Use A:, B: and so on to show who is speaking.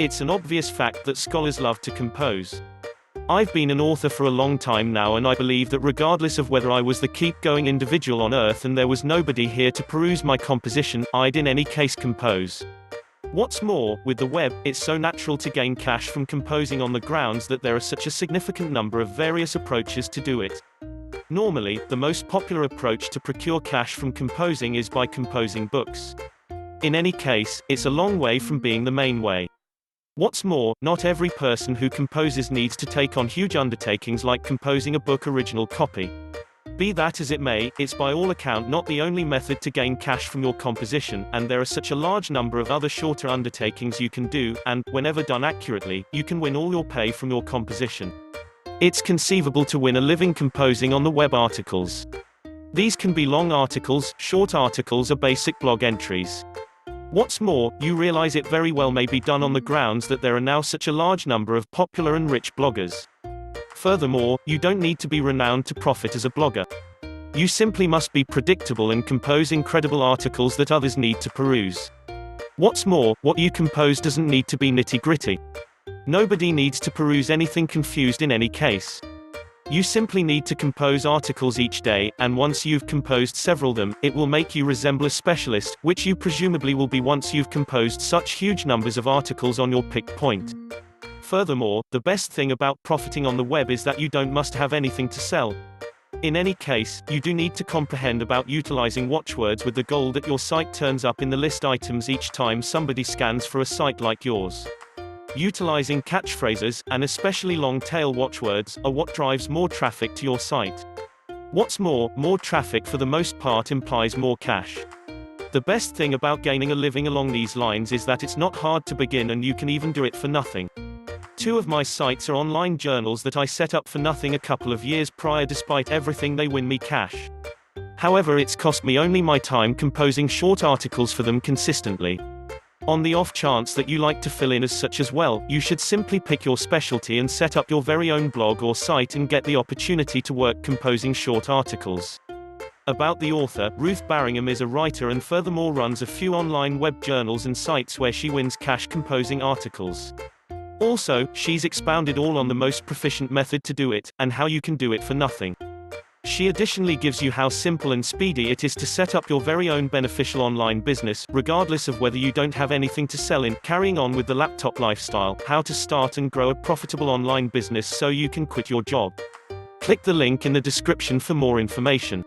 A: It's an obvious fact that scholars love to compose. I've been an author for a long time now, and I believe that regardless of whether I was the keep-going individual on earth and there was nobody here to peruse my composition, I'd in any case compose. What's more, with the web, it's so natural to gain cash from composing on the grounds that there are such a significant number of various approaches to do it. Normally, the most popular approach to procure cash from composing is by composing books. In any case, it's a long way from being the main way. What's more, not every person who composes needs to take on huge undertakings like composing a book original copy. Be that as it may, it's by all account not the only method to gain cash from your composition, and there are such a large number of other shorter undertakings you can do, and, whenever done accurately, you can win all your pay from your composition. It's conceivable to win a living composing on the web articles. These can be long articles, short articles, or basic blog entries. What's more, you realize it very well may be done on the grounds that there are now such a large number of popular and rich bloggers. Furthermore, you don't need to be renowned to profit as a blogger. You simply must be predictable and compose incredible articles that others need to peruse. What's more, what you compose doesn't need to be nitty-gritty. Nobody needs to peruse anything confused in any case. You simply need to compose articles each day, and once you've composed several of them, it will make you resemble a specialist, which you presumably will be once you've composed such huge numbers of articles on your picked point. Furthermore, the best thing about profiting on the web is that you don't must have anything to sell. In any case, you do need to comprehend about utilizing watchwords with the goal that your site turns up in the list items each time somebody scans for a site like yours. Utilizing catchphrases, and especially long-tail watchwords, are what drives more traffic to your site. What's more traffic for the most part implies more cash. The best thing about gaining a living along these lines is that it's not hard to begin, and you can even do it for nothing. 2 of my sites are online journals that I set up for nothing a couple of years prior. Despite everything, they win me cash. However, it's cost me only my time composing short articles for them consistently. On the off chance that you like to fill in as such as well, you should simply pick your specialty and set up your very own blog or site and get the opportunity to work composing short articles. About the author, Ruth Barringham is a writer and furthermore runs a few online web journals and sites where she wins cash composing articles. Also, she's expounded all on the most proficient method to do it, and how you can do it for nothing. She additionally gives you how simple and speedy it is to set up your very own beneficial online business, regardless of whether you don't have anything to sell in, carrying on with the laptop lifestyle, how to start and grow a profitable online business so you can quit your job. Click the link in the description for more information.